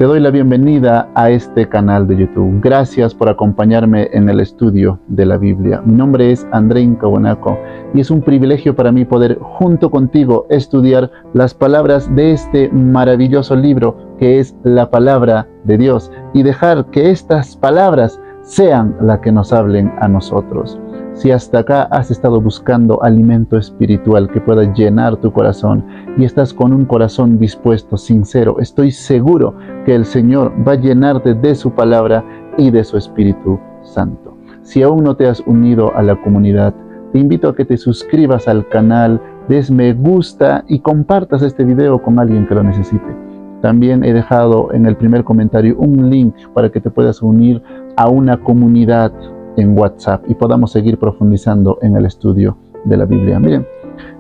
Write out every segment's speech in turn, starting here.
Te doy la bienvenida a este canal de YouTube. Gracias por acompañarme en el estudio de la Biblia. Mi nombre es André Cabonaco y es un privilegio para mí poder junto contigo estudiar las palabras de este maravilloso libro que es la palabra de Dios y dejar que estas palabras sean las que nos hablen a nosotros. Si hasta acá has estado buscando alimento espiritual que pueda llenar tu corazón y estás con un corazón dispuesto, sincero, estoy seguro que el Señor va a llenarte de su palabra y de su Espíritu Santo. Si aún no te has unido a la comunidad, te invito a que te suscribas al canal, des me gusta y compartas este video con alguien que lo necesite. También he dejado en el primer comentario un link para que te puedas unir a una comunidad en WhatsApp y podamos seguir profundizando en el estudio de la Biblia. Miren,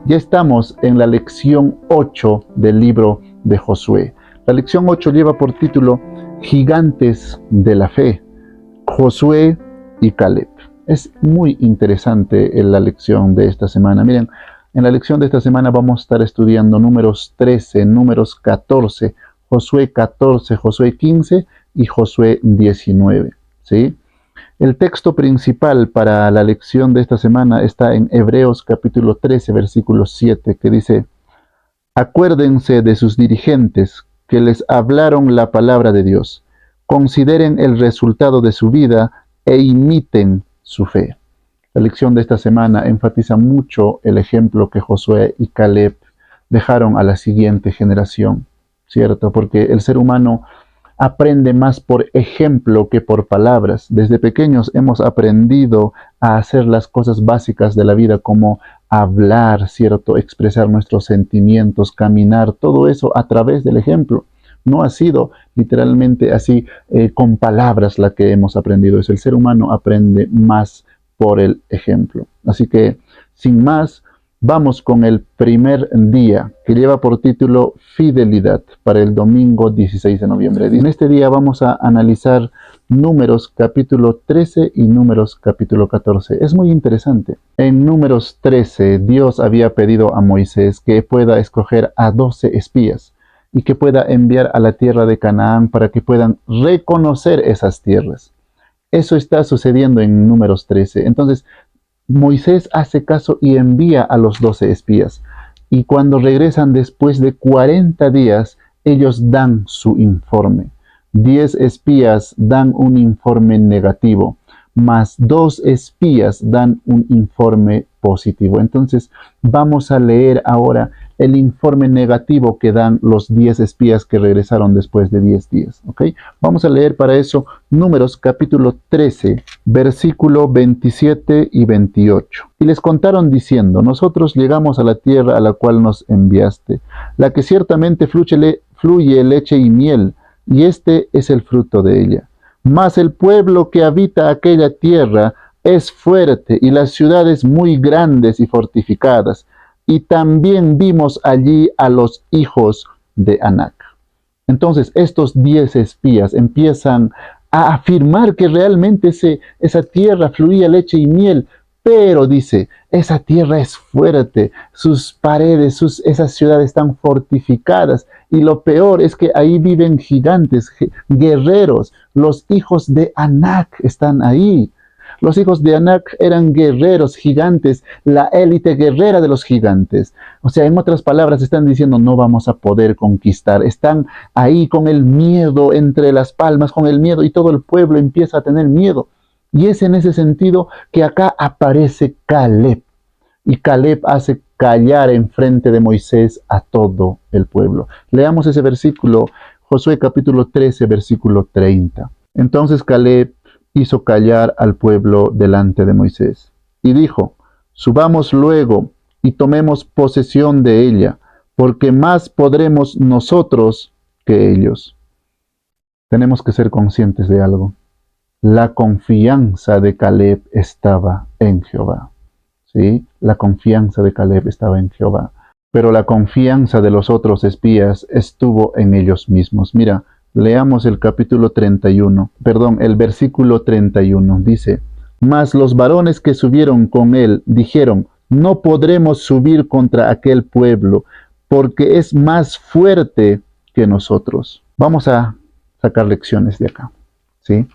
ya estamos en la lección 8 del libro de Josué. La lección 8 lleva por título Gigantes de la Fe, Josué y Caleb. Es muy interesante en la lección de esta semana. Miren, en la lección de esta semana vamos a estar estudiando números 13, números 14, Josué 14, Josué 15 y Josué 19. ¿Sí? El texto principal para la lección de esta semana está en Hebreos capítulo 13, versículo 7, que dice: Acuérdense de sus dirigentes que les hablaron la palabra de Dios. Consideren el resultado de su vida e imiten su fe. La lección de esta semana enfatiza mucho el ejemplo que Josué y Caleb dejaron a la siguiente generación, ¿cierto? Porque el ser humano aprende más por ejemplo que por palabras. Desde pequeños hemos aprendido a hacer las cosas básicas de la vida como hablar, ¿cierto? Expresar nuestros sentimientos, caminar, todo eso a través del ejemplo. No ha sido literalmente así con palabras la que hemos aprendido eso. El ser humano aprende más por el ejemplo. Así que, sin más, vamos con el primer día, que lleva por título Fidelidad, para el domingo 16 de noviembre. En este día vamos a analizar Números capítulo 13 y Números capítulo 14. Es muy interesante. En Números 13, Dios había pedido a Moisés que pueda escoger a 12 espías y que pueda enviar a la tierra de Canaán para que puedan reconocer esas tierras. Eso está sucediendo en Números 13. Entonces, Moisés hace caso y envía a los 12 espías. Y cuando regresan después de 40 días, ellos dan su informe. 10 espías dan un informe negativo, más 2 espías dan un informe positivo. Entonces, vamos a leer ahora el informe negativo que dan los 10 espías que regresaron después de 10 días. ¿Ok? Vamos a leer para eso Números capítulo 13, versículo 27 y 28. Y les contaron diciendo: Nosotros llegamos a la tierra a la cual nos enviaste, la que ciertamente fluye leche y miel, y este es el fruto de ella. Mas el pueblo que habita aquella tierra es fuerte, y las ciudades muy grandes y fortificadas. Y también vimos allí a los hijos de Anac. Entonces estos 10 espías empiezan a afirmar que realmente esa tierra fluía leche y miel, pero dice, esa tierra es fuerte, sus paredes, esas ciudades están fortificadas, y lo peor es que ahí viven gigantes, guerreros, los hijos de Anac están ahí. Los hijos de Anac eran guerreros, gigantes, la élite guerrera de los gigantes. O sea, en otras palabras, están diciendo, no vamos a poder conquistar. Están ahí con el miedo entre las palmas, con el miedo, y todo el pueblo empieza a tener miedo. Y es en ese sentido que acá aparece Caleb. Y Caleb hace callar en frente de Moisés a todo el pueblo. Leamos ese versículo, Josué capítulo 13, versículo 30. Entonces Caleb hizo callar al pueblo delante de Moisés, y dijo: Subamos luego y tomemos posesión de ella, porque más podremos nosotros que ellos. Tenemos que ser conscientes de algo. La confianza de Caleb estaba en Jehová. ¿Sí? La confianza de Caleb estaba en Jehová. Pero la confianza de los otros espías estuvo en ellos mismos. Mira, leamos el el versículo 31. Dice: Mas los varones que subieron con él dijeron: No podremos subir contra aquel pueblo, porque es más fuerte que nosotros. Vamos a sacar lecciones de acá, ¿sí?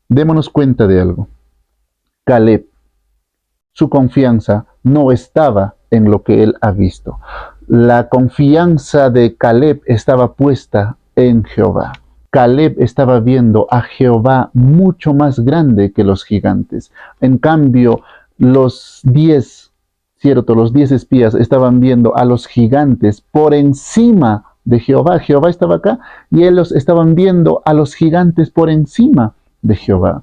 Démonos cuenta de algo. Caleb, su confianza no estaba en lo que él ha visto. La confianza de Caleb estaba puesta en Jehová. Caleb estaba viendo a Jehová mucho más grande que los gigantes. En cambio, los 10, cierto, los 10 espías estaban viendo a los gigantes por encima de Jehová. Jehová estaba acá y ellos estaban viendo a los gigantes por encima de Jehová.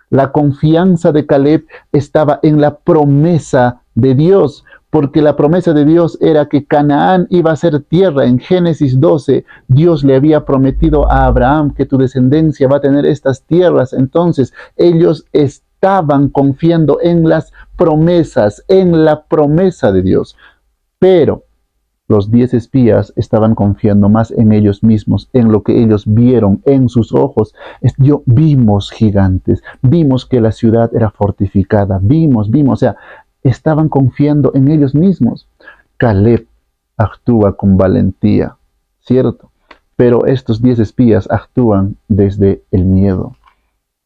La confianza de Caleb estaba en la promesa de Dios, porque la promesa de Dios era que Canaán iba a ser tierra. En Génesis 12, Dios le había prometido a Abraham que tu descendencia va a tener estas tierras. Entonces, ellos estaban confiando en las promesas, en la promesa de Dios. Pero los 10 espías estaban confiando más en ellos mismos, en lo que ellos vieron en sus ojos. Vimos gigantes, vimos que la ciudad era fortificada, vimos, o sea, estaban confiando en ellos mismos. Caleb actúa con valentía, ¿cierto? Pero estos 10 espías actúan desde el miedo.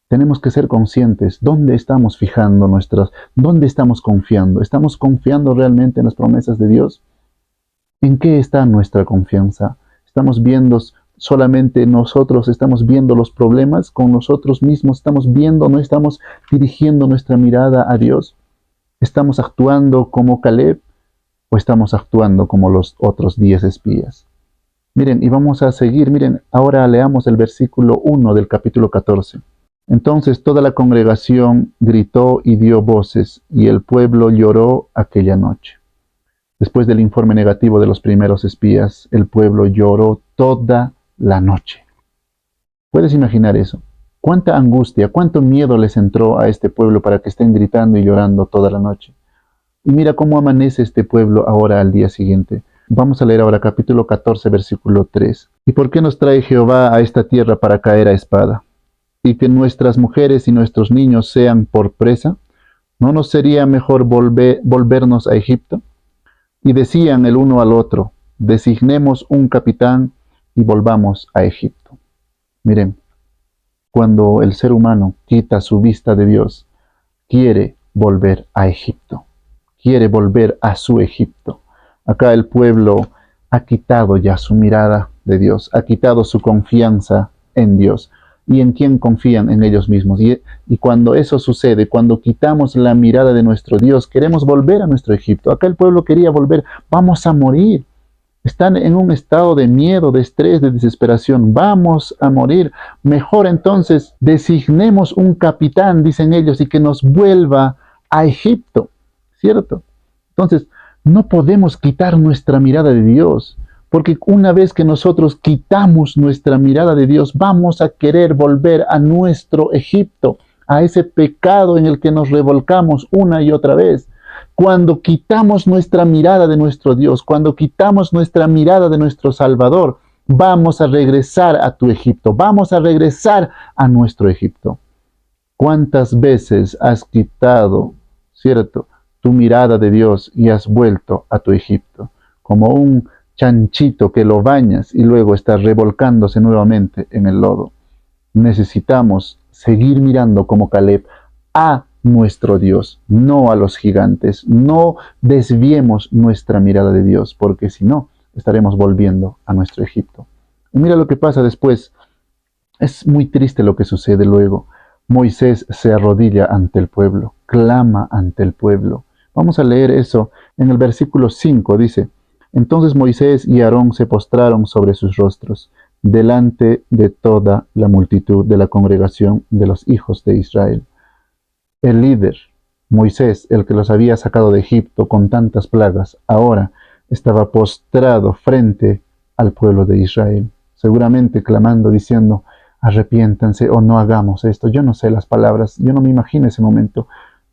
Tenemos que ser conscientes, ¿dónde estamos fijando dónde estamos confiando? ¿Estamos confiando realmente en las promesas de Dios? ¿En qué está nuestra confianza? ¿Estamos viendo solamente nosotros, estamos viendo los problemas con nosotros mismos, estamos viendo, no estamos dirigiendo nuestra mirada a Dios? ¿Estamos actuando como Caleb o estamos actuando como los otros 10 espías? Miren, y vamos a seguir, miren, ahora leamos el versículo 1 del capítulo 14. Entonces toda la congregación gritó y dio voces, y el pueblo lloró aquella noche. Después del informe negativo de los primeros espías, el pueblo lloró toda la noche. ¿Puedes imaginar eso? ¿Cuánta angustia, cuánto miedo les entró a este pueblo para que estén gritando y llorando toda la noche? Y mira cómo amanece este pueblo ahora al día siguiente. Vamos a leer ahora capítulo 14, versículo 3. ¿Y por qué nos trae Jehová a esta tierra para caer a espada? ¿Y que nuestras mujeres y nuestros niños sean por presa? ¿No nos sería mejor volvernos a Egipto? Y decían el uno al otro, designemos un capitán y volvamos a Egipto. Miren, cuando el ser humano quita su vista de Dios, quiere volver a Egipto, quiere volver a su Egipto. Acá el pueblo ha quitado ya su mirada de Dios, ha quitado su confianza en Dios. ¿Y en quién confían? En ellos mismos. Y cuando eso sucede, cuando quitamos la mirada de nuestro Dios, queremos volver a nuestro Egipto. Acá el pueblo quería volver. Vamos a morir. Están en un estado de miedo, de estrés, de desesperación. Vamos a morir. Mejor entonces designemos un capitán, dicen ellos, y que nos vuelva a Egipto. ¿Cierto? Entonces, no podemos quitar nuestra mirada de Dios. Porque una vez que nosotros quitamos nuestra mirada de Dios, vamos a querer volver a nuestro Egipto, a ese pecado en el que nos revolcamos una y otra vez. Cuando quitamos nuestra mirada de nuestro Dios, cuando quitamos nuestra mirada de nuestro Salvador, vamos a regresar a tu Egipto, vamos a regresar a nuestro Egipto. ¿Cuántas veces has quitado, cierto, tu mirada de Dios y has vuelto a tu Egipto? Como un chanchito que lo bañas y luego está revolcándose nuevamente en el lodo. Necesitamos seguir mirando como Caleb a nuestro Dios, no a los gigantes. No desviemos nuestra mirada de Dios, porque si no, estaremos volviendo a nuestro Egipto. Y mira lo que pasa después. Es muy triste lo que sucede luego. Moisés se arrodilla ante el pueblo, clama ante el pueblo. Vamos a leer eso en el versículo 5, dice: Entonces Moisés y Aarón se postraron sobre sus rostros, delante de toda la multitud de la congregación de los hijos de Israel. El líder, Moisés, el que los había sacado de Egipto con tantas plagas, ahora estaba postrado frente al pueblo de Israel, seguramente clamando, diciendo: arrepiéntanse o no hagamos esto. Yo no sé las palabras, yo no me imagino ese momento,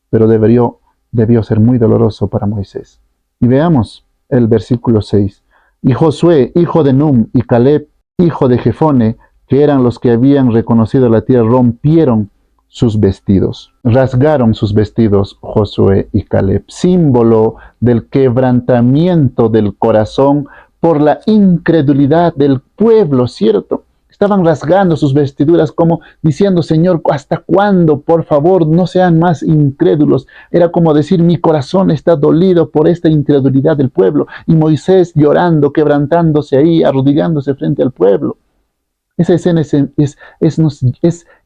pero debió ser muy doloroso para Moisés. Y veamos el versículo 6. Y Josué, hijo de Num, y Caleb, hijo de Jefone, que eran los que habían reconocido la tierra, rompieron sus vestidos. Rasgaron sus vestidos Josué y Caleb, símbolo del quebrantamiento del corazón por la incredulidad del pueblo, ¿cierto? estaban rasgando sus vestiduras como diciendo, Señor, ¿hasta cuándo? Por favor, no sean más incrédulos. Era como decir, mi corazón está dolido por esta incredulidad del pueblo. Y Moisés llorando, quebrantándose ahí, arrodillándose frente al pueblo. Esa escena es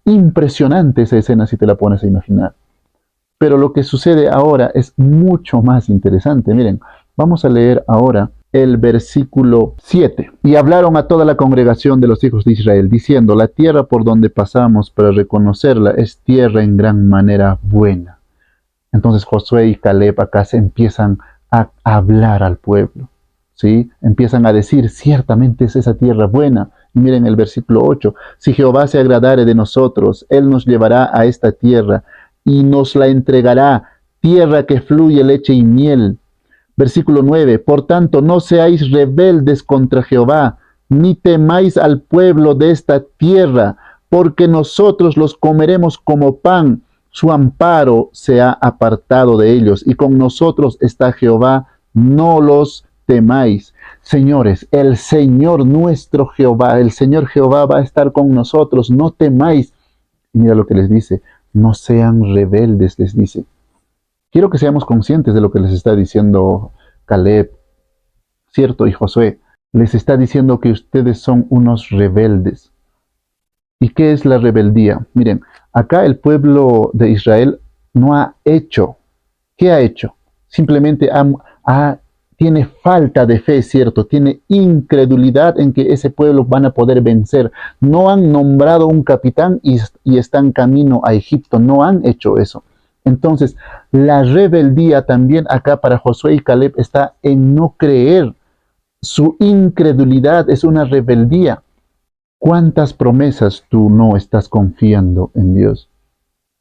impresionante, esa escena si te la pones a imaginar. Pero lo que sucede ahora es mucho más interesante. Miren, vamos a leer ahora el versículo 7. Y hablaron a toda la congregación de los hijos de Israel, diciendo, la tierra por donde pasamos para reconocerla es tierra en gran manera buena. Entonces Josué y Caleb acá se empiezan a hablar al pueblo, ¿sí? Empiezan a decir, ciertamente es esa tierra buena. Y miren el versículo 8, si Jehová se agradare de nosotros, Él nos llevará a esta tierra y nos la entregará, tierra que fluye leche y miel. Versículo 9, por tanto, no seáis rebeldes contra Jehová, ni temáis al pueblo de esta tierra, porque nosotros los comeremos como pan, su amparo se ha apartado de ellos, y con nosotros está Jehová, no los temáis. Señores, el Señor nuestro Jehová, el Señor Jehová va a estar con nosotros, no temáis. Y mira lo que les dice, no sean rebeldes, les dice. Quiero que seamos conscientes de lo que les está diciendo Caleb, ¿cierto? Y Josué. Les está diciendo que ustedes son unos rebeldes. ¿Y qué es la rebeldía? Miren, acá el pueblo de Israel no ha hecho. ¿Qué ha hecho? Simplemente tiene falta de fe, ¿cierto? Tiene incredulidad en que ese pueblo van a poder vencer. No han nombrado un capitán y están camino a Egipto. No han hecho eso. Entonces, la rebeldía también acá para Josué y Caleb está en no creer. Su incredulidad es una rebeldía. ¿Cuántas promesas tú no estás confiando en Dios?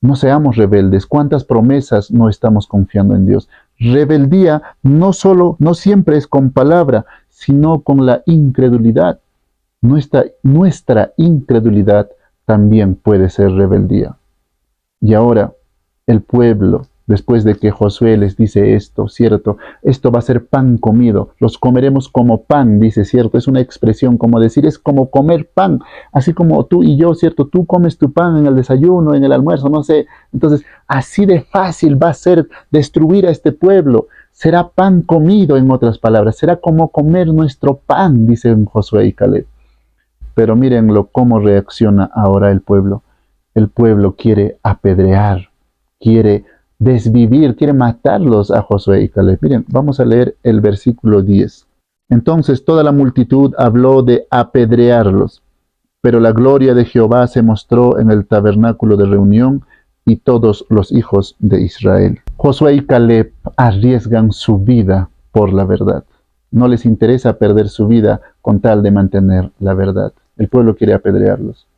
No seamos rebeldes. ¿Cuántas promesas no estamos confiando en Dios? Rebeldía no siempre es con palabra, sino con la incredulidad. Nuestra incredulidad también puede ser rebeldía. Y ahora el pueblo, después de que Josué les dice esto, ¿cierto? Esto va a ser pan comido, los comeremos como pan, dice, ¿cierto? Es una expresión como decir, es como comer pan, así como tú y yo, ¿cierto? Tú comes tu pan en el desayuno, en el almuerzo, no sé. Entonces, así de fácil va a ser destruir a este pueblo. Será pan comido, en otras palabras, será como comer nuestro pan, dicen Josué y Caleb. Pero mírenlo cómo reacciona ahora el pueblo. El pueblo quiere apedrear, quiere desvivir, quiere matarlos a Josué y Caleb. Miren, vamos a leer el versículo 10. Entonces toda la multitud habló de apedrearlos, pero la gloria de Jehová se mostró en el tabernáculo de reunión y todos los hijos de Israel. Josué y Caleb arriesgan su vida por la verdad. No les interesa perder su vida con tal de mantener la verdad. El pueblo quiere apedrearlos.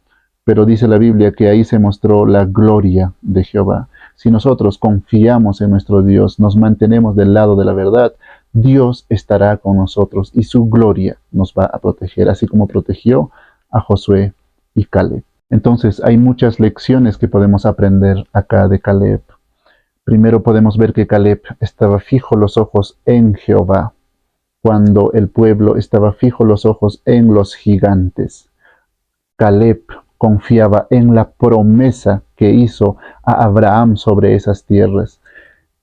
Pero dice la Biblia que ahí se mostró la gloria de Jehová. Si nosotros confiamos en nuestro Dios, nos mantenemos del lado de la verdad, Dios estará con nosotros y su gloria nos va a proteger, así como protegió a Josué y Caleb. Entonces hay muchas lecciones que podemos aprender acá de Caleb. Primero podemos ver que Caleb estaba fijo los ojos en Jehová, cuando el pueblo estaba fijo los ojos en los gigantes. Caleb confiaba en la promesa que hizo a Abraham sobre esas tierras.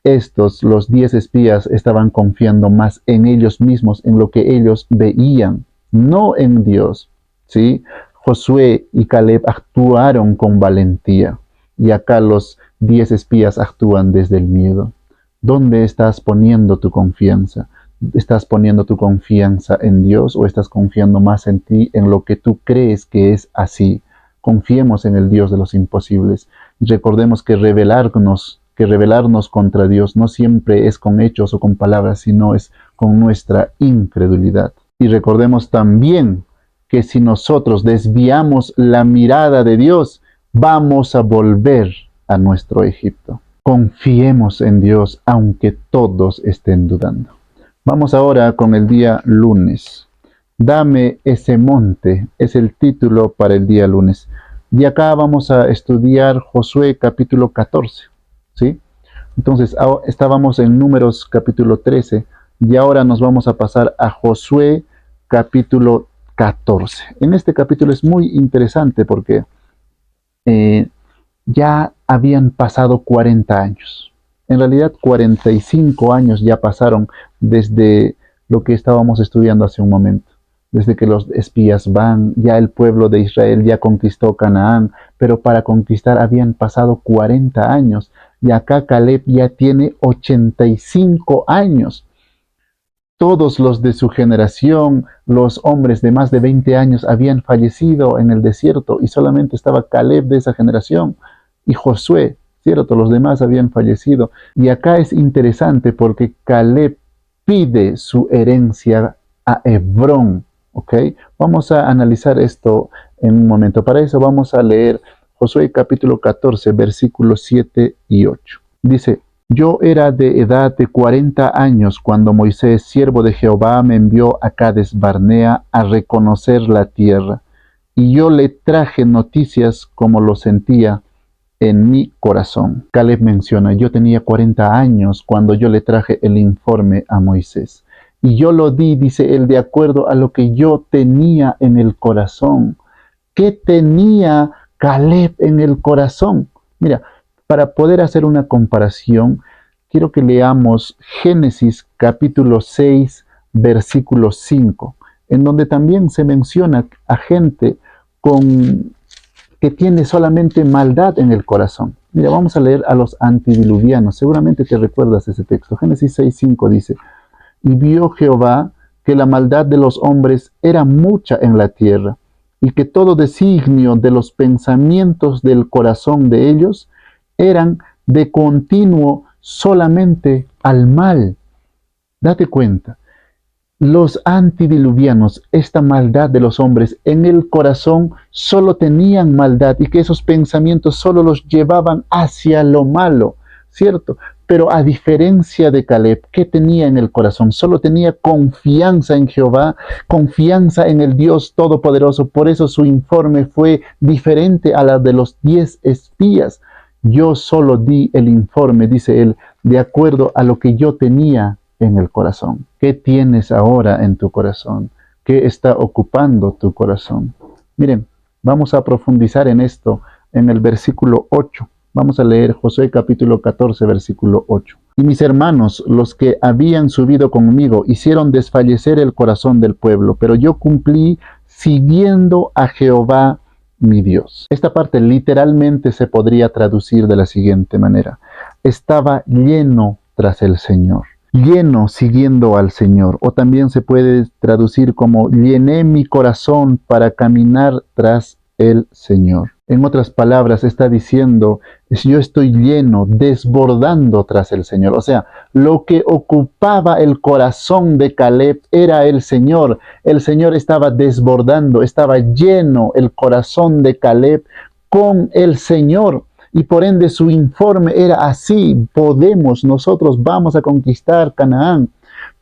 Estos, los 10 espías, estaban confiando más en ellos mismos, en lo que ellos veían, no en Dios, ¿sí? Josué y Caleb actuaron con valentía, y acá los 10 espías actúan desde el miedo. ¿Dónde estás poniendo tu confianza? ¿Estás poniendo tu confianza en Dios o estás confiando más en ti, en lo que tú crees que es así? Confiemos en el Dios de los imposibles y recordemos que rebelarnos contra Dios no siempre es con hechos o con palabras, sino es con nuestra incredulidad. Y recordemos también que si nosotros desviamos la mirada de Dios, vamos a volver a nuestro Egipto. Confiemos en Dios aunque todos estén dudando. Vamos ahora con el día lunes. Dame ese monte es el título para el día lunes. Y acá vamos a estudiar Josué capítulo 14. ¿Sí? Entonces estábamos en Números capítulo 13 y ahora nos vamos a pasar a Josué capítulo 14. En este capítulo es muy interesante porque ya habían pasado 40 años. En realidad 45 años ya pasaron desde lo que estábamos estudiando hace un momento. Desde que los espías van, ya el pueblo de Israel ya conquistó Canaán, pero para conquistar habían pasado 40 años. Y acá Caleb ya tiene 85 años. Todos los de su generación, los hombres de más de 20 años, habían fallecido en el desierto y solamente estaba Caleb de esa generación y Josué, ¿cierto? Los demás habían fallecido. Y acá es interesante porque Caleb pide su herencia a Hebrón, ¿ok? Vamos a analizar esto en un momento. Para eso vamos a leer Josué capítulo 14, versículos 7 y 8. Dice: yo era de edad de 40 años cuando Moisés, siervo de Jehová, me envió a Cades Barnea a reconocer la tierra, y yo le traje noticias como lo sentía en mi corazón. Caleb menciona: yo tenía 40 años cuando yo le traje el informe a Moisés, y yo lo di, dice él, de acuerdo a lo que yo tenía en el corazón. ¿Qué tenía Caleb en el corazón? Mira, para poder hacer una comparación, quiero que leamos Génesis capítulo 6, versículo 5, en donde también se menciona a gente que tiene solamente maldad en el corazón. Mira, vamos a leer a los antidiluvianos. Seguramente te recuerdas ese texto. Génesis 6, 5 dice: y vio Jehová que la maldad de los hombres era mucha en la tierra, y que todo designio de los pensamientos del corazón de ellos eran de continuo solamente al mal. Date cuenta, los antidiluvianos, esta maldad de los hombres en el corazón, solo tenían maldad y que esos pensamientos solo los llevaban hacia lo malo, ¿cierto? Pero a diferencia de Caleb, ¿qué tenía en el corazón? Solo tenía confianza en Jehová, confianza en el Dios Todopoderoso. Por eso su informe fue diferente a la de los 10 espías. Yo solo di el informe, dice él, de acuerdo a lo que yo tenía en el corazón. ¿Qué tienes ahora en tu corazón? ¿Qué está ocupando tu corazón? Miren, vamos a profundizar en esto en el versículo 8. Vamos a leer Josué capítulo 14, versículo 8. Y mis hermanos, los que habían subido conmigo, hicieron desfallecer el corazón del pueblo, pero yo cumplí siguiendo a Jehová mi Dios. Esta parte literalmente se podría traducir de la siguiente manera: estaba lleno tras el Señor, lleno siguiendo al Señor, o también se puede traducir como llené mi corazón para caminar tras el Señor. En otras palabras, está diciendo: yo estoy lleno, desbordando tras el Señor. O sea, lo que ocupaba el corazón de Caleb era el Señor. El Señor estaba desbordando, estaba lleno el corazón de Caleb con el Señor. Y por ende su informe era así: nosotros vamos a conquistar Canaán.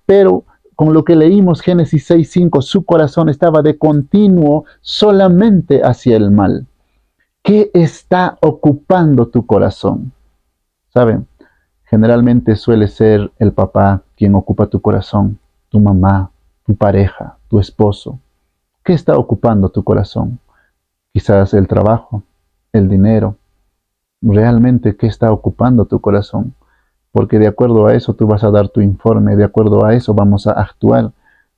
Pero con lo que leímos Génesis 6:5, su corazón estaba de continuo solamente hacia el mal. ¿Qué está ocupando tu corazón? ¿Saben? Generalmente suele ser el papá quien ocupa tu corazón, tu mamá, tu pareja, tu esposo. ¿Qué está ocupando tu corazón? Quizás el trabajo, el dinero. Realmente, ¿qué está ocupando tu corazón? Porque de acuerdo a eso tú vas a dar tu informe, de acuerdo a eso vamos a actuar.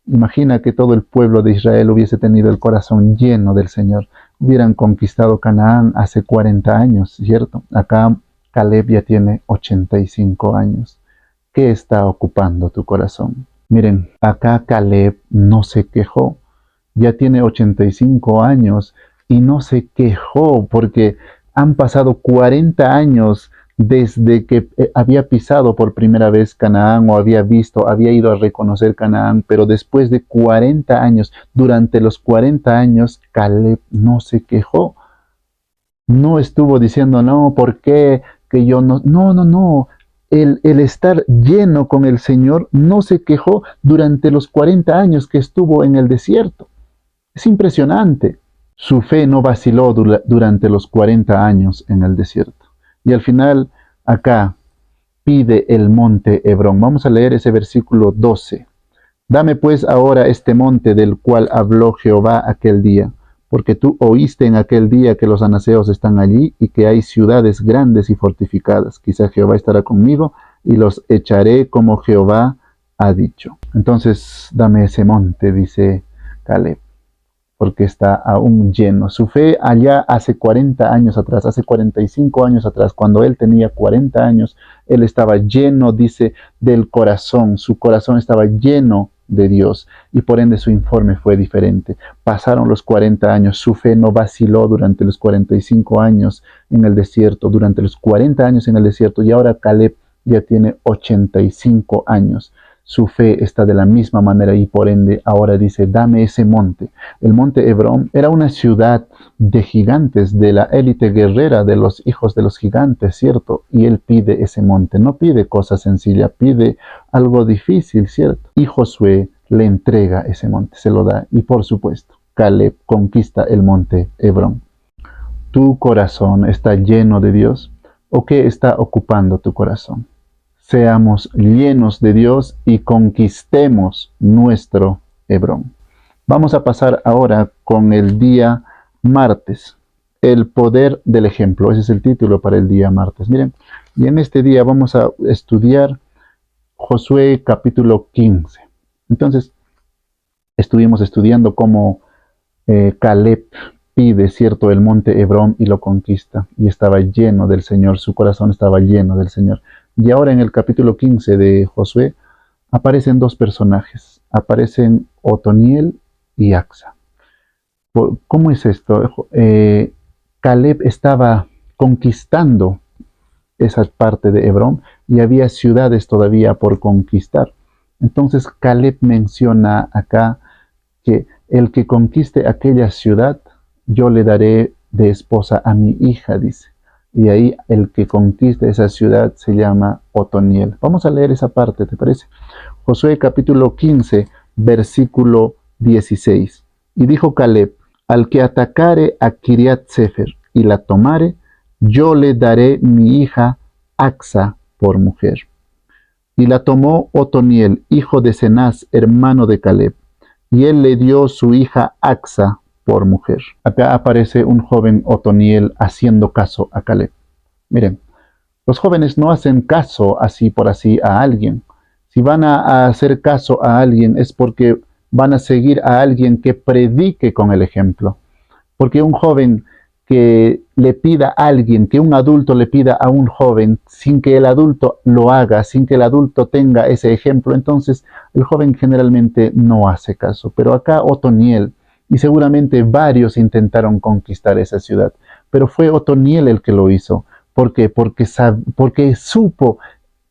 Imagina que todo el pueblo de Israel hubiese tenido el corazón lleno del Señor, hubieran conquistado Canaán hace 40 años, ¿cierto? Acá Caleb ya tiene 85 años. ¿Qué está ocupando tu corazón? Miren, acá Caleb no se quejó, ya tiene 85 años y no se quejó porque han pasado 40 años desde que había pisado por primera vez Canaán o había visto, había ido a reconocer Canaán, pero después de 40 años, durante los 40 años, Caleb no se quejó. No estuvo diciendo: no, ¿por qué? Que yo no. No, no, no. El estar lleno con el Señor no se quejó durante los 40 años que estuvo en el desierto. Es impresionante. Su fe no vaciló durante los 40 años en el desierto. Y al final, acá, pide el monte Hebrón. Vamos a leer ese versículo 12. Dame pues ahora este monte del cual habló Jehová aquel día, porque tú oíste en aquel día que los anaseos están allí y que hay ciudades grandes y fortificadas. Quizá Jehová estará conmigo y los echaré como Jehová ha dicho. Entonces, dame ese monte, dice Caleb, porque está aún lleno. Su fe allá hace 40 años atrás, hace 45 años atrás, cuando él tenía 40 años, él estaba lleno, dice, del corazón. Su corazón estaba lleno de Dios y por ende su informe fue diferente. Pasaron los 40 años, su fe no vaciló durante los 45 años en el desierto, durante los 40 años en el desierto, y ahora Caleb ya tiene 85 años. Su fe está de la misma manera y por ende ahora dice, dame ese monte. El monte Hebrón era una ciudad de gigantes, de la élite guerrera de los hijos de los gigantes, ¿cierto? Y él pide ese monte, no pide cosa sencilla, pide algo difícil, ¿cierto? Y Josué le entrega ese monte, se lo da. Y por supuesto, Caleb conquista el monte Hebrón. ¿Tu corazón está lleno de Dios? ¿O qué está ocupando tu corazón? Seamos llenos de Dios y conquistemos nuestro Hebrón. Vamos a pasar ahora con el día martes. El poder del ejemplo. Ese es el título para el día martes. Miren, y en este día vamos a estudiar Josué capítulo 15. Entonces, estuvimos estudiando cómo Caleb pide, cierto, el monte Hebrón y lo conquista. Y estaba lleno del Señor, su corazón estaba lleno del Señor. Y ahora en el capítulo 15 de Josué aparecen dos personajes. Aparecen Otoniel y Acsa. ¿Cómo es esto? Caleb estaba conquistando esa parte de Hebrón y había ciudades todavía por conquistar. Entonces Caleb menciona acá que el que conquiste aquella ciudad, yo le daré de esposa a mi hija, dice. Y ahí el que conquiste esa ciudad se llama Otoniel. Vamos a leer esa parte, ¿te parece? Josué capítulo 15, versículo 16. Y dijo Caleb, al que atacare a Kiriat Sefer y la tomare, yo le daré mi hija Acsa por mujer. Y la tomó Otoniel, hijo de Cenaz, hermano de Caleb, y él le dio su hija Acsa por mujer. Acá aparece un joven Otoniel haciendo caso a Caleb. Miren, los jóvenes no hacen caso así por así a alguien. Si van a hacer caso a alguien es porque van a seguir a alguien que predique con el ejemplo. Porque un joven que le pida a alguien, que un adulto le pida a un joven, sin que el adulto lo haga, sin que el adulto tenga ese ejemplo, entonces el joven generalmente no hace caso. Pero acá Otoniel, y seguramente varios intentaron conquistar esa ciudad, pero fue Otoniel el que lo hizo. ¿Por qué? Porque supo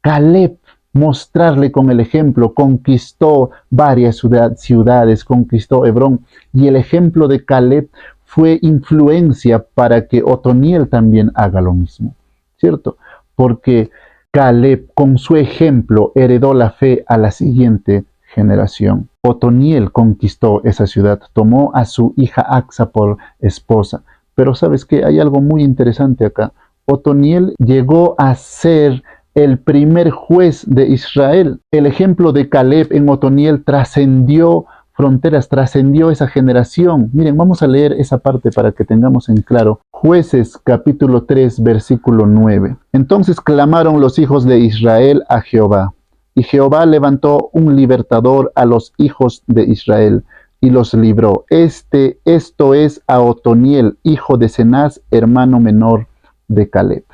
Caleb mostrarle con el ejemplo, conquistó varias ciudades, conquistó Hebrón, y el ejemplo de Caleb fue influencia para que Otoniel también haga lo mismo, ¿cierto? Porque Caleb con su ejemplo heredó la fe a la siguiente generación. Otoniel conquistó esa ciudad, tomó a su hija Acsa por esposa, pero ¿sabes qué? Hay algo muy interesante acá. Otoniel llegó a ser el primer juez de Israel. El ejemplo de Caleb en Otoniel trascendió fronteras, trascendió esa generación. Miren, vamos a leer esa parte para que tengamos en claro. Jueces capítulo 3, versículo 9. Entonces clamaron los hijos de Israel a Jehová, y Jehová levantó un libertador a los hijos de Israel, y los libró. Esto es a Otoniel, hijo de Cenaz, hermano menor de Caleb.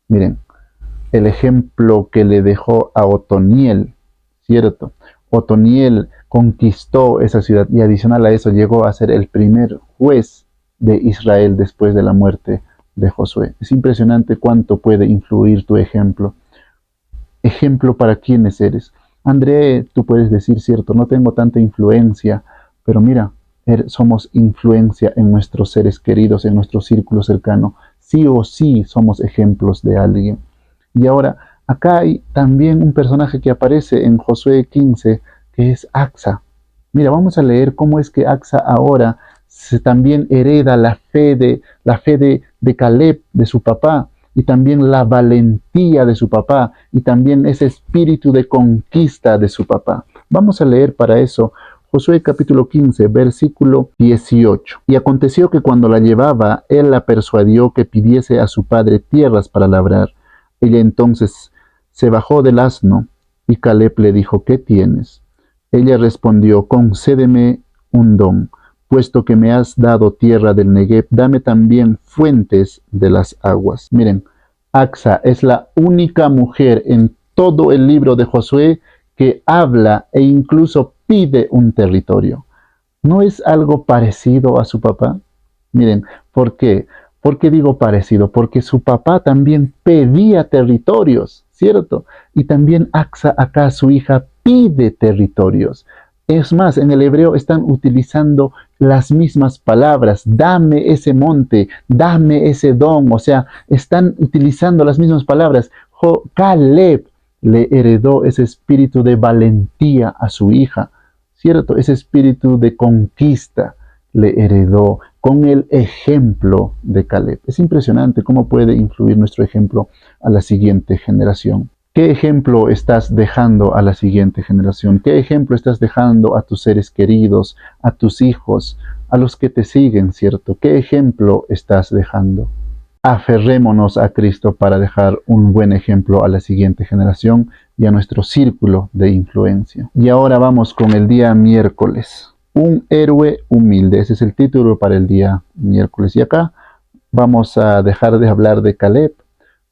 Miren, el ejemplo que le dejó a Otoniel, ¿cierto? Otoniel conquistó esa ciudad y adicional a eso llegó a ser el primer juez de Israel después de la muerte de Josué. Es impresionante cuánto puede influir tu ejemplo. Ejemplo para quienes eres. André, tú puedes decir, cierto, no tengo tanta influencia, pero mira, somos influencia en nuestros seres queridos, en nuestro círculo cercano. Sí o sí somos ejemplos de alguien. Y ahora, acá hay también un personaje que aparece en Josué 15, que es Acsa. Mira, vamos a leer cómo es que Acsa ahora también hereda la fe de Caleb, de su papá, y también la valentía de su papá, y también ese espíritu de conquista de su papá. Vamos a leer para eso Josué capítulo 15, versículo 18. Y aconteció que cuando la llevaba, él la persuadió que pidiese a su padre tierras para labrar. Ella entonces se bajó del asno, y Caleb le dijo, ¿qué tienes? Ella respondió, concédeme un don, puesto que me has dado tierra del Negev, dame también fuentes de las aguas. Miren, Axa es la única mujer en todo el libro de Josué que habla e incluso pide un territorio. ¿No es algo parecido a su papá? Miren, ¿por qué? ¿Por qué digo parecido? Porque su papá también pedía territorios, ¿cierto? Y también Axa, acá su hija, pide territorios. Es más, en el hebreo están utilizando las mismas palabras, dame ese monte, dame ese don, o sea, están utilizando las mismas palabras. Caleb le heredó ese espíritu de valentía a su hija, ¿cierto? Ese espíritu de conquista le heredó con el ejemplo de Caleb. Es impresionante cómo puede influir nuestro ejemplo a la siguiente generación. ¿Qué ejemplo estás dejando a la siguiente generación? ¿Qué ejemplo estás dejando a tus seres queridos, a tus hijos, a los que te siguen, ¿cierto? ¿Qué ejemplo estás dejando? Aferrémonos a Cristo para dejar un buen ejemplo a la siguiente generación y a nuestro círculo de influencia. Y ahora vamos con el día miércoles. Un héroe humilde. Ese es el título para el día miércoles. Y acá vamos a dejar de hablar de Caleb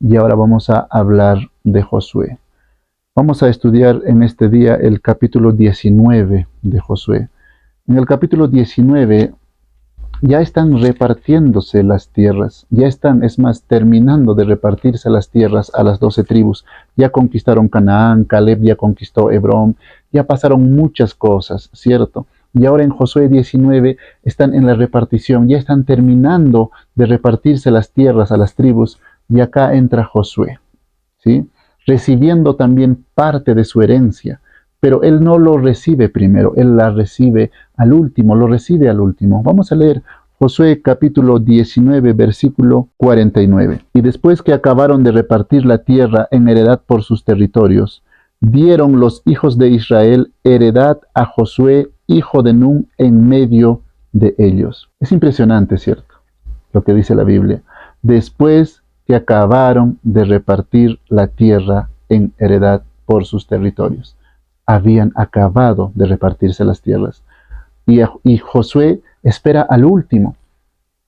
y ahora vamos a hablar de Josué. Vamos a estudiar en este día el capítulo 19 de Josué. En el capítulo 19 ya están repartiéndose las tierras, ya están, es más, terminando de repartirse las tierras a las 12 tribus. Ya conquistaron Canaán, Caleb ya conquistó Hebrón, ya pasaron muchas cosas, ¿cierto? Y ahora en Josué 19 están en la repartición, ya están terminando de repartirse las tierras a las tribus, y acá entra Josué, ¿sí? Recibiendo también parte de su herencia, pero él no lo recibe primero, él la recibe al último, lo recibe al último. Vamos a leer Josué capítulo 19, versículo 49. Y después que acabaron de repartir la tierra en heredad por sus territorios, dieron los hijos de Israel heredad a Josué, hijo de Nun, en medio de ellos. Es impresionante, ¿cierto? Lo que dice la Biblia. Después que acabaron de repartir la tierra en heredad por sus territorios. Habían acabado de repartirse las tierras. Y Josué espera al último.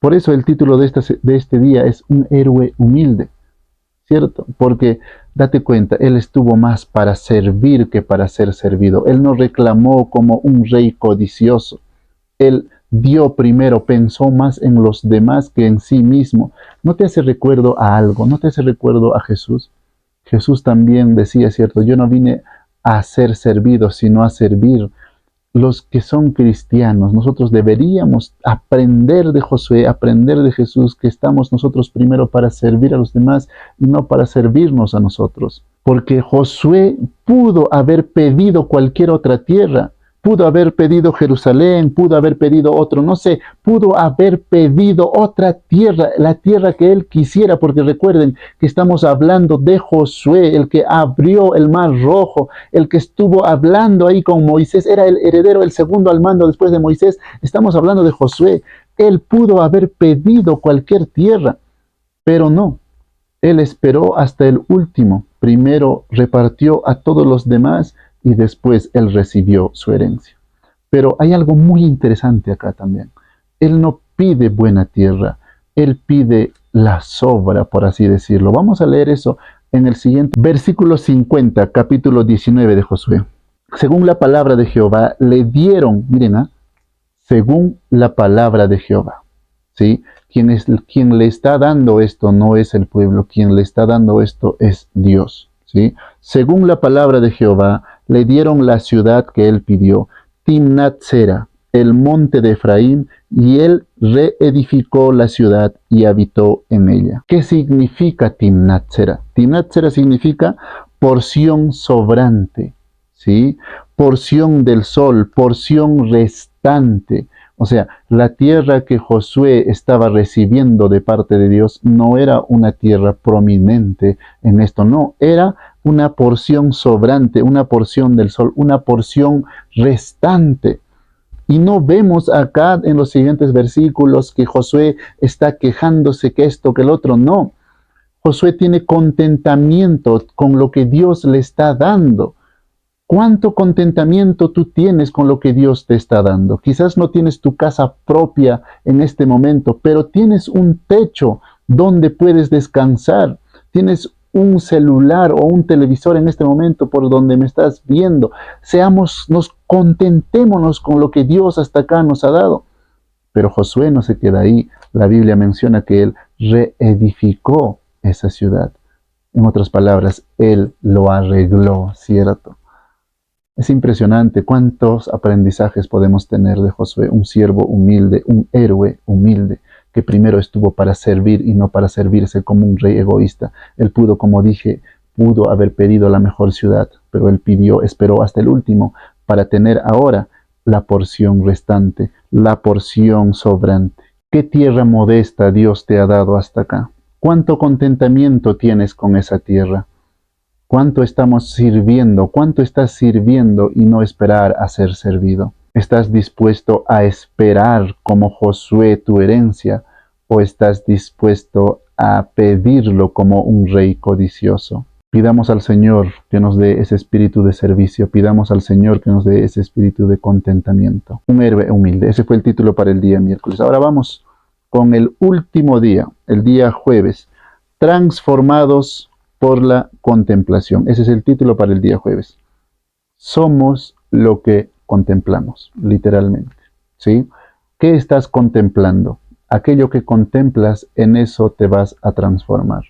Por eso el título de este día es un héroe humilde, ¿cierto? Porque date cuenta, él estuvo más para servir que para ser servido. Él no reclamó como un rey codicioso. Él dio primero, pensó más en los demás que en sí mismo. ¿No te hace recuerdo a algo? ¿No te hace recuerdo a Jesús? Jesús también decía, ¿cierto? Yo no vine a ser servido, sino a servir. Los que son cristianos, nosotros deberíamos aprender de Josué, aprender de Jesús, que estamos nosotros primero para servir a los demás y no para servirnos a nosotros. Porque Josué pudo haber pedido cualquier otra tierra, pudo haber pedido Jerusalén, pudo haber pedido otro, no sé, pudo haber pedido otra tierra, la tierra que él quisiera, porque recuerden que estamos hablando de Josué, el que abrió el mar rojo, el que estuvo hablando ahí con Moisés, era el heredero, el segundo al mando después de Moisés. Estamos hablando de Josué. Él pudo haber pedido cualquier tierra, pero no. Él esperó hasta el último. Primero repartió a todos los demás y después él recibió su herencia. Pero hay algo muy interesante acá también. Él no pide buena tierra, él pide la sobra, por así decirlo. Vamos a leer eso en el siguiente versículo 50, capítulo 19 de Josué. Según la palabra de Jehová, le dieron, miren, según la palabra de Jehová, ¿sí? Quien le está dando esto no es el pueblo, quien le está dando esto es Dios, ¿sí? Según la palabra de Jehová, le dieron la ciudad que él pidió, Timnat-Sera, el monte de Efraín, y él reedificó la ciudad y habitó en ella. ¿Qué significa Timnat-Sera? Timnat-Sera significa porción sobrante, ¿sí? Porción del sol, porción restante, O sea, la tierra que Josué estaba recibiendo de parte de Dios no era una tierra prominente en esto, no, era una porción sobrante, una porción del sol, una porción restante. Y no vemos acá en los siguientes versículos que Josué está quejándose que esto, que el otro, no. Josué tiene contentamiento con lo que Dios le está dando. ¿Cuánto contentamiento tú tienes con lo que Dios te está dando? Quizás no tienes tu casa propia en este momento, pero tienes un techo donde puedes descansar. Tienes un celular o un televisor en este momento por donde me estás viendo. Contentémonos con lo que Dios hasta acá nos ha dado. Pero Josué no se queda ahí. La Biblia menciona que él reedificó esa ciudad. En otras palabras, él lo arregló, ¿cierto? Es impresionante cuántos aprendizajes podemos tener de Josué, un siervo humilde, un héroe humilde, que primero estuvo para servir y no para servirse como un rey egoísta. Él pudo, como dije, pudo haber pedido la mejor ciudad, pero él esperó hasta el último para tener ahora la porción restante, la porción sobrante. ¿Qué tierra modesta Dios te ha dado hasta acá? ¿Cuánto contentamiento tienes con esa tierra? ¿Cuánto estamos sirviendo? ¿Cuánto estás sirviendo y no esperar a ser servido? ¿Estás dispuesto a esperar como Josué tu herencia o estás dispuesto a pedirlo como un rey codicioso? Pidamos al Señor que nos dé ese espíritu de servicio, pidamos al Señor que nos dé ese espíritu de contentamiento. Un héroe humilde, ese fue el título para el día miércoles. Ahora vamos con el último día, el día jueves, transformados por la contemplación. Ese es el título para el día jueves. Somos lo que contemplamos, literalmente. ¿Sí? ¿Qué estás contemplando? Aquello que contemplas, en eso te vas a transformar.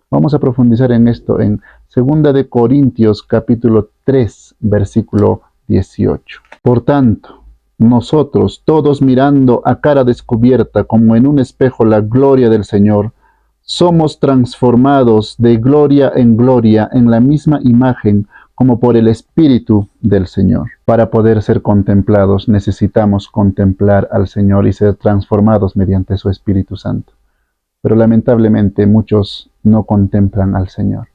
Vamos a profundizar en esto en 2 de Corintios capítulo 3, versículo 18. Por tanto, nosotros, todos mirando a cara descubierta como en un espejo la gloria del Señor, somos transformados de gloria en la misma imagen como por el Espíritu del Señor. Para poder ser contemplados necesitamos contemplar al Señor y ser transformados mediante su Espíritu Santo. Pero lamentablemente muchos no contemplan al Señor.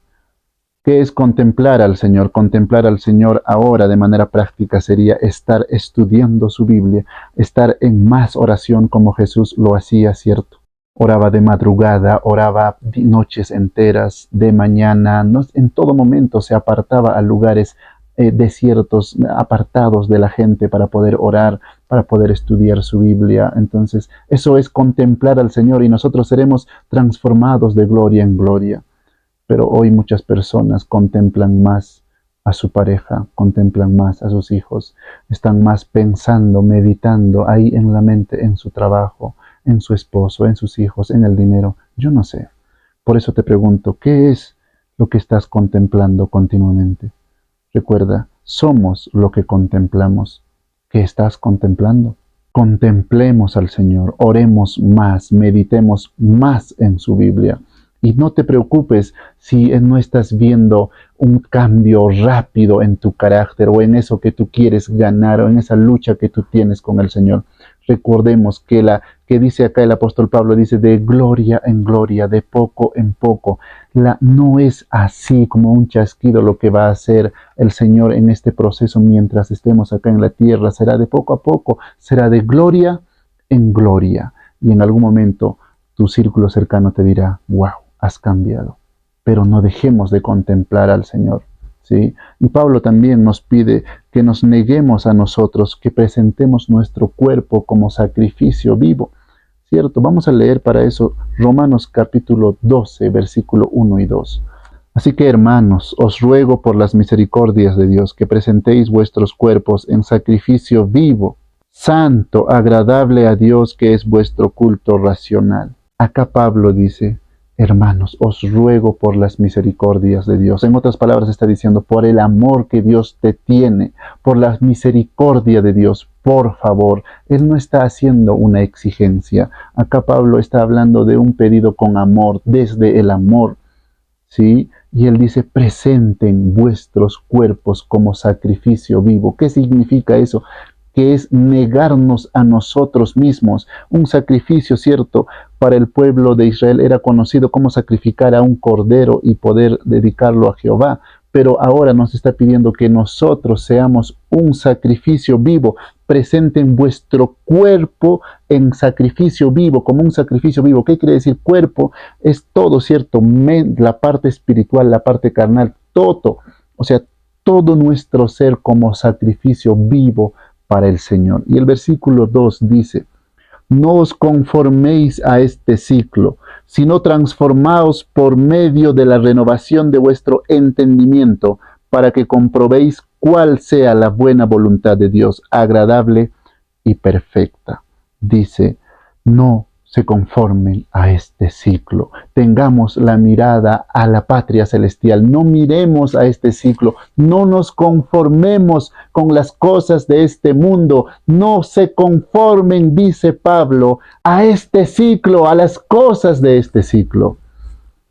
¿Qué es contemplar al Señor? Contemplar al Señor ahora de manera práctica sería estar estudiando su Biblia, estar en más oración como Jesús lo hacía, ¿cierto? Oraba de madrugada, oraba noches enteras, de mañana, en todo momento se apartaba a lugares desiertos, apartados de la gente para poder orar, para poder estudiar su Biblia. Entonces, eso es contemplar al Señor y nosotros seremos transformados de gloria en gloria. Pero hoy muchas personas contemplan más a su pareja, contemplan más a sus hijos, están más pensando, meditando ahí en la mente, en su trabajo, en su esposo, en sus hijos, en el dinero. Yo no sé. Por eso te pregunto, ¿qué es lo que estás contemplando continuamente? Recuerda, somos lo que contemplamos. ¿Qué estás contemplando? Contemplemos al Señor, oremos más, meditemos más en su Biblia. Y no te preocupes si no estás viendo un cambio rápido en tu carácter o en eso que tú quieres ganar o en esa lucha que tú tienes con el Señor. Recordemos que dice acá el apóstol Pablo, dice de gloria en gloria, de poco en poco. No es así como un chasquido lo que va a hacer el Señor en este proceso mientras estemos acá en la tierra. Será de poco a poco, será de gloria en gloria. Y en algún momento tu círculo cercano te dirá, wow, has cambiado. Pero no dejemos de contemplar al Señor. ¿Sí? Y Pablo también nos pide que nos neguemos a nosotros, que presentemos nuestro cuerpo como sacrificio vivo. ¿Cierto? Vamos a leer para eso Romanos capítulo 12, versículo 1 y 2. Así que, hermanos, os ruego por las misericordias de Dios que presentéis vuestros cuerpos en sacrificio vivo, santo, agradable a Dios, que es vuestro culto racional. Acá Pablo dice, hermanos, os ruego por las misericordias de Dios. En otras palabras está diciendo, por el amor que Dios te tiene, por la misericordia de Dios, por favor. Él no está haciendo una exigencia. Acá Pablo está hablando de un pedido con amor, desde el amor. ¿Sí? Y él dice, presenten vuestros cuerpos como sacrificio vivo. ¿Qué significa eso? que es negarnos a nosotros mismos. Un sacrificio, cierto, para el pueblo de Israel era conocido como sacrificar a un cordero y poder dedicarlo a Jehová. Pero ahora nos está pidiendo que nosotros seamos un sacrificio vivo. Presenten vuestro cuerpo en sacrificio vivo, como un sacrificio vivo. ¿Qué quiere decir cuerpo? Es todo, ¿cierto? La parte espiritual, la parte carnal, todo. O sea, todo nuestro ser como sacrificio vivo para el Señor. Y el versículo 2 dice: no os conforméis a este ciclo, sino transformaos por medio de la renovación de vuestro entendimiento, para que comprobéis cuál sea la buena voluntad de Dios, agradable y perfecta. Dice, no se conformen a este ciclo. Tengamos la mirada a la patria celestial. No miremos a este ciclo. No nos conformemos con las cosas de este mundo. No se conformen, dice Pablo, a este ciclo, a las cosas de este ciclo.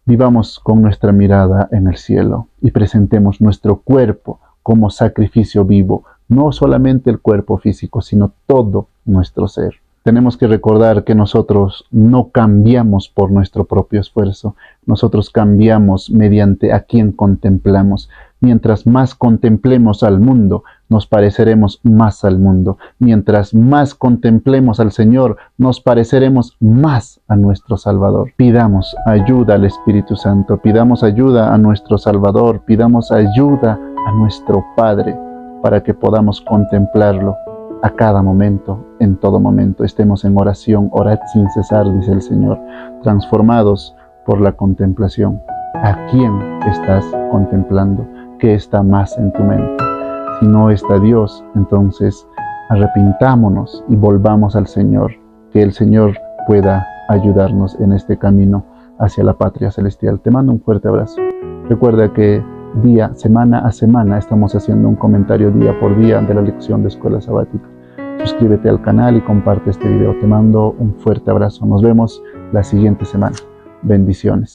Vivamos con nuestra mirada en el cielo y presentemos nuestro cuerpo como sacrificio vivo. No solamente el cuerpo físico, sino todo nuestro ser. Tenemos que recordar que nosotros no cambiamos por nuestro propio esfuerzo. Nosotros cambiamos mediante a quien contemplamos. Mientras más contemplemos al mundo, nos pareceremos más al mundo. Mientras más contemplemos al Señor, nos pareceremos más a nuestro Salvador. Pidamos ayuda al Espíritu Santo, pidamos ayuda a nuestro Salvador, pidamos ayuda a nuestro Padre para que podamos contemplarlo a cada momento, en todo momento. Estemos en oración, orad sin cesar, dice el Señor, transformados por la contemplación. ¿A quién estás contemplando? ¿Qué está más en tu mente? Si no está Dios, entonces arrepintámonos y volvamos al Señor, que el Señor pueda ayudarnos en este camino hacia la patria celestial. Te mando un fuerte abrazo. Recuerda que semana a semana estamos haciendo un comentario día por día de la lección de Escuela Sabática. Suscríbete al canal y comparte este video. Te mando un fuerte abrazo. Nos vemos la siguiente semana. Bendiciones.